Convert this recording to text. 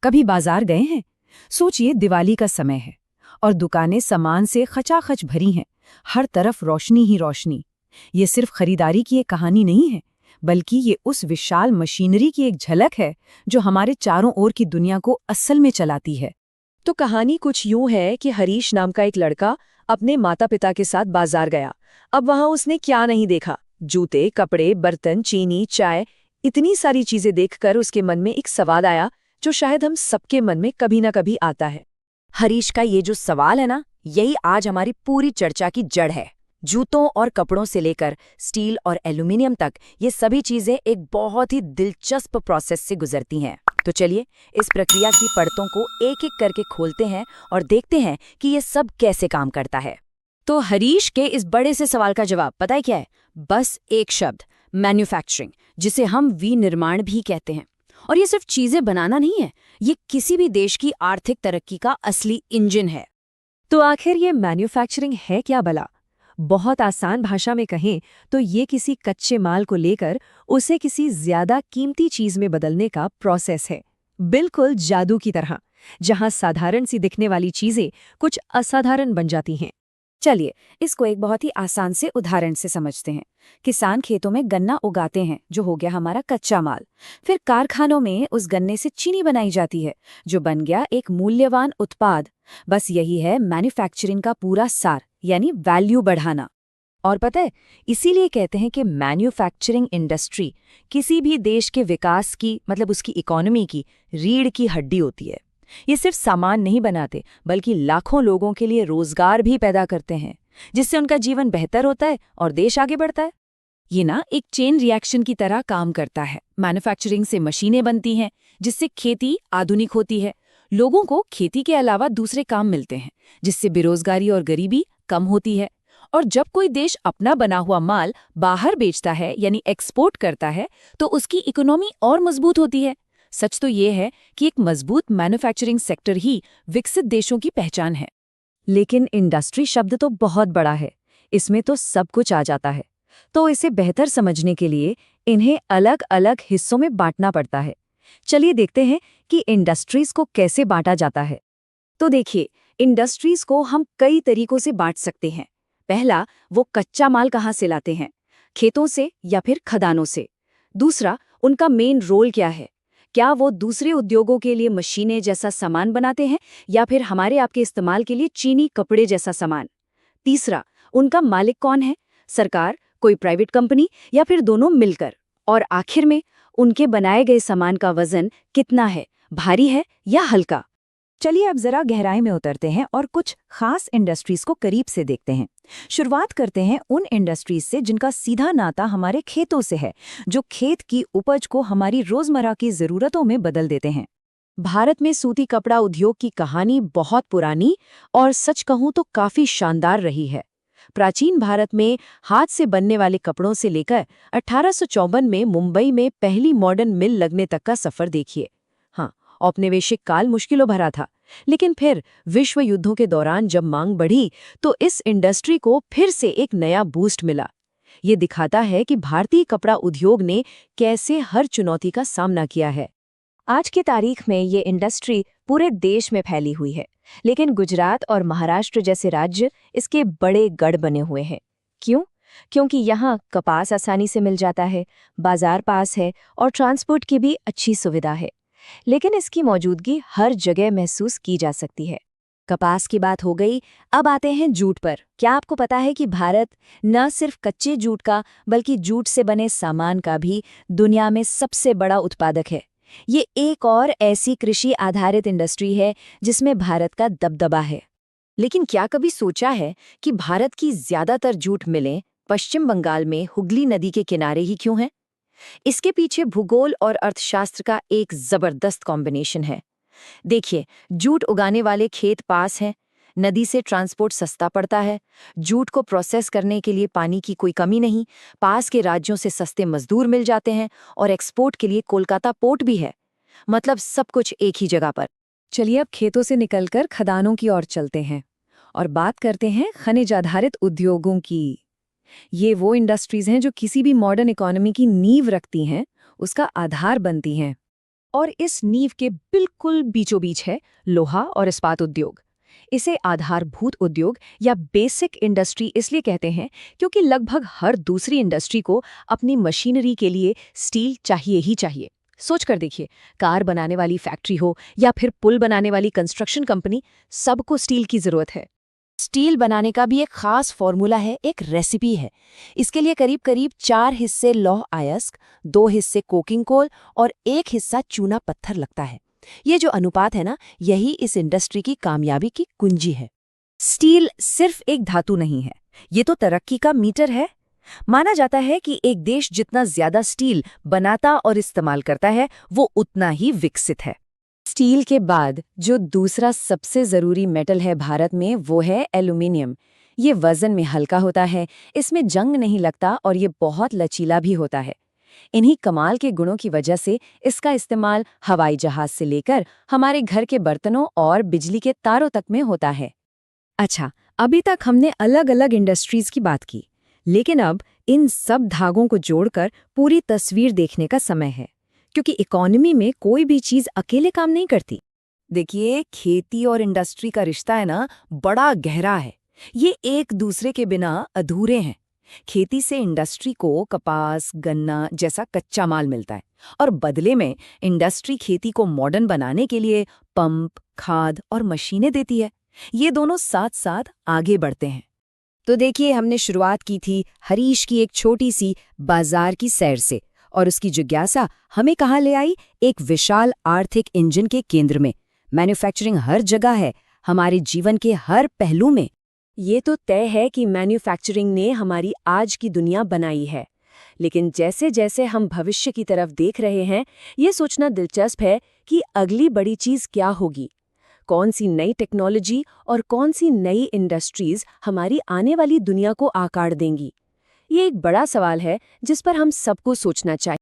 कभी बाजार गए हैं? सोचिए, दिवाली का समय है और दुकानें सामान से खचाखच भरी हैं। हर तरफ रोशनी ही रोशनी। ये सिर्फ खरीदारी की एक कहानी नहीं है, बल्कि ये उस विशाल मशीनरी की एक झलक है जो हमारे चारों ओर की दुनिया को असल में चलाती है। तो कहानी कुछ यूं है कि हरीश नाम का एक लड़का अपने माता पिता के साथ बाजार गया। अब वहां उसने क्या नहीं देखा, जूते, कपड़े, बर्तन, चीनी, चाय, इतनी सारी चीजें देखकर उसके मन में एक सवाल आया जो शायद हम सबके मन में कभी ना कभी आता है। हरीश का ये जो सवाल है ना, यही आज हमारी पूरी चर्चा की जड़ है। जूतों और कपड़ों से लेकर स्टील और एल्यूमिनियम तक ये सभी चीजें एक बहुत ही दिलचस्प प्रोसेस से गुजरती हैं। तो चलिए इस प्रक्रिया की परतों को एक एक करके खोलते हैं और देखते हैं कि ये सब कैसे काम करता है। तो हरीश के इस बड़े से सवाल का जवाब पता है क्या है? बस एक शब्द, मैन्युफैक्चरिंग, जिसे हम विनिर्माण भी कहते हैं। और ये सिर्फ चीजें बनाना नहीं है, ये किसी भी देश की आर्थिक तरक्की का असली इंजन है। तो आखिर ये मैन्युफैक्चरिंग है क्या भला? बहुत आसान भाषा में कहें तो ये किसी कच्चे माल को लेकर उसे किसी ज्यादा कीमती चीज में बदलने का प्रोसेस है। बिल्कुल जादू की तरह, जहां साधारण सी दिखने वाली चीजें कुछ असाधारण बन जाती हैं। चलिए इसको एक बहुत ही आसान से उदाहरण से समझते हैं। किसान खेतों में गन्ना उगाते हैं, जो हो गया हमारा कच्चा माल। फिर कारखानों में उस गन्ने से चीनी बनाई जाती है, जो बन गया एक मूल्यवान उत्पाद। बस यही है मैन्युफैक्चरिंग का पूरा सार, यानी वैल्यू बढ़ाना। और पता है, इसीलिए कहते हैं कि मैन्युफैक्चरिंग इंडस्ट्री किसी भी देश के विकास की, मतलब उसकी इकोनॉमी की रीढ़ की हड्डी होती है। ये सिर्फ सामान नहीं बनाते, बल्कि लाखों लोगों के लिए रोजगार भी पैदा करते हैं, जिससे उनका जीवन बेहतर होता है और देश आगे बढ़ता है। ये ना एक चेन रिएक्शन की तरह काम करता है। मैन्युफैक्चरिंग से मशीनें बनती हैं, जिससे खेती आधुनिक होती है। लोगों को खेती के अलावा दूसरे काम मिलते हैं, जिससे बेरोजगारी और गरीबी कम होती है। और जब कोई देश अपना बना हुआ माल बाहर बेचता है, यानी एक्सपोर्ट करता है, तो उसकी इकोनॉमी और मजबूत होती है। सच तो ये है कि एक मजबूत मैन्युफैक्चरिंग सेक्टर ही विकसित देशों की पहचान है। लेकिन इंडस्ट्री शब्द तो बहुत बड़ा है, इसमें तो सब कुछ आ जाता है। तो इसे बेहतर समझने के लिए इन्हें अलग अलग हिस्सों में बांटना पड़ता है। चलिए देखते हैं कि इंडस्ट्रीज को कैसे बांटा जाता है। तो देखिए, इंडस्ट्रीज को हम कई तरीकों से बांट सकते हैं। पहला, वो कच्चा माल कहाँ से लाते हैं, खेतों से या फिर खदानों से। दूसरा, उनका मेन रोल क्या है, क्या वो दूसरे उद्योगों के लिए मशीनें जैसा सामान बनाते हैं या फिर हमारे आपके इस्तेमाल के लिए चीनी, कपड़े जैसा सामान। तीसरा, उनका मालिक कौन है, सरकार, कोई प्राइवेट कंपनी या फिर दोनों मिलकर। और आखिर में, उनके बनाए गए सामान का वजन कितना है, भारी है या हल्का। चलिए अब जरा गहराई में उतरते हैं और कुछ खास इंडस्ट्रीज को करीब से देखते हैं। शुरुआत करते हैं उन इंडस्ट्रीज से जिनका सीधा नाता हमारे खेतों से है, जो खेत की उपज को हमारी रोजमर्रा की जरूरतों में बदल देते हैं। भारत में सूती कपड़ा उद्योग की कहानी बहुत पुरानी और सच कहूं तो काफी शानदार रही है। प्राचीन भारत में हाथ से बनने वाले कपड़ों से लेकर 1854 में मुंबई में पहली मॉडर्न मिल लगने तक का सफर देखिए। हाँ, औपनिवेशिक काल मुश्किलों भरा था, लेकिन फिर विश्व युद्धों के दौरान जब मांग बढ़ी तो इस इंडस्ट्री को फिर से एक नया बूस्ट मिला। ये दिखाता है कि भारतीय कपड़ा उद्योग ने कैसे हर चुनौती का सामना किया है। आज की तारीख में ये इंडस्ट्री पूरे देश में फैली हुई है, लेकिन गुजरात और महाराष्ट्र जैसे राज्य इसके बड़े गढ़ बने हुए हैं। क्यों? क्योंकि यहाँ कपास आसानी से मिल जाता है, बाजार पास है और ट्रांसपोर्ट की भी अच्छी सुविधा है। लेकिन इसकी मौजूदगी हर जगह महसूस की जा सकती है। कपास की बात हो गई, अब आते हैं जूट पर। क्या आपको पता है कि भारत न सिर्फ कच्चे जूट का, बल्कि जूट से बने सामान का भी दुनिया में सबसे बड़ा उत्पादक है। ये एक और ऐसी कृषि आधारित इंडस्ट्री है जिसमें भारत का दबदबा है। लेकिन क्या कभी सोचा है कि भारत की ज्यादातर जूट मिलें पश्चिम बंगाल में हुगली नदी के किनारे ही क्यों हैं? इसके पीछे भूगोल और अर्थशास्त्र का एक जबरदस्त कॉम्बिनेशन है। देखिए, जूट उगाने वाले खेत पास हैं, नदी से ट्रांसपोर्ट सस्ता पड़ता है, जूट को प्रोसेस करने के लिए पानी की कोई कमी नहीं, पास के राज्यों से सस्ते मजदूर मिल जाते हैं और एक्सपोर्ट के लिए कोलकाता पोर्ट भी है। मतलब सब कुछ एक ही जगह पर। चलिए अब खेतों से निकलकर खदानों की ओर चलते हैं और बात करते हैं खनिज आधारित उद्योगों की। ये वो इंडस्ट्रीज हैं जो किसी भी मॉडर्न इकोनॉमी की नींव रखती हैं, उसका आधार बनती हैं। और इस नींव के बिल्कुल बीचों बीच है लोहा और इस्पात उद्योग। इसे आधारभूत उद्योग या बेसिक इंडस्ट्री इसलिए कहते हैं क्योंकि लगभग हर दूसरी इंडस्ट्री को अपनी मशीनरी के लिए स्टील चाहिए ही चाहिए। सोच कर देखिए, कार बनाने वाली फैक्ट्री हो या फिर पुल बनाने वाली कंस्ट्रक्शन कंपनी, सबको स्टील की जरूरत है। स्टील बनाने का भी एक खास फॉर्मूला है, एक रेसिपी है। इसके लिए करीब करीब 4 हिस्से लौह अयस्क, 2 हिस्से कोकिंग कोल और 1 हिस्सा चूना पत्थर लगता है। ये जो अनुपात है ना, यही इस इंडस्ट्री की कामयाबी की कुंजी है। स्टील सिर्फ एक धातु नहीं है, ये तो तरक्की का मीटर है। माना जाता है कि एक देश जितना ज्यादा स्टील बनाता और इस्तेमाल करता है, वो उतना ही विकसित है। स्टील के बाद जो दूसरा सबसे जरूरी मेटल है भारत में, वो है एल्यूमीनियम। ये वजन में हल्का होता है, इसमें जंग नहीं लगता और ये बहुत लचीला भी होता है। इन्हीं कमाल के गुणों की वजह से इसका इस्तेमाल हवाई जहाज से लेकर हमारे घर के बर्तनों और बिजली के तारों तक में होता है। अच्छा, अभी तक हमने अलग अलग इंडस्ट्रीज की बात की, लेकिन अब इन सब धागों को जोड़कर पूरी तस्वीर देखने का समय है, क्योंकि इकोनॉमी में कोई भी चीज अकेले काम नहीं करती। देखिए, खेती और इंडस्ट्री का रिश्ता है ना, बड़ा गहरा है। ये एक दूसरे के बिना अधूरे हैं। खेती से इंडस्ट्री को कपास, गन्ना जैसा कच्चा माल मिलता है और बदले में इंडस्ट्री खेती को मॉडर्न बनाने के लिए पंप, खाद और मशीनें देती है। ये दोनों साथ साथ आगे बढ़ते हैं। तो देखिए, हमने शुरुआत की थी हरीश की एक छोटी सी बाजार की सैर से, और उसकी जिज्ञासा हमें कहाँ ले आई, एक विशाल आर्थिक इंजन के केंद्र में। मैन्युफैक्चरिंग हर जगह है, हमारे जीवन के हर पहलू में। ये तो तय है कि मैन्युफैक्चरिंग ने हमारी आज की दुनिया बनाई है, लेकिन जैसे जैसे हम भविष्य की तरफ देख रहे हैं, ये सोचना दिलचस्प है कि अगली बड़ी चीज़ क्या होगी। कौन सी नई टेक्नोलॉजी और कौन सी नई इंडस्ट्रीज हमारी आने वाली दुनिया को आकार देंगी। ये एक बड़ा सवाल है जिस पर हम सबको सोचना चाहिए।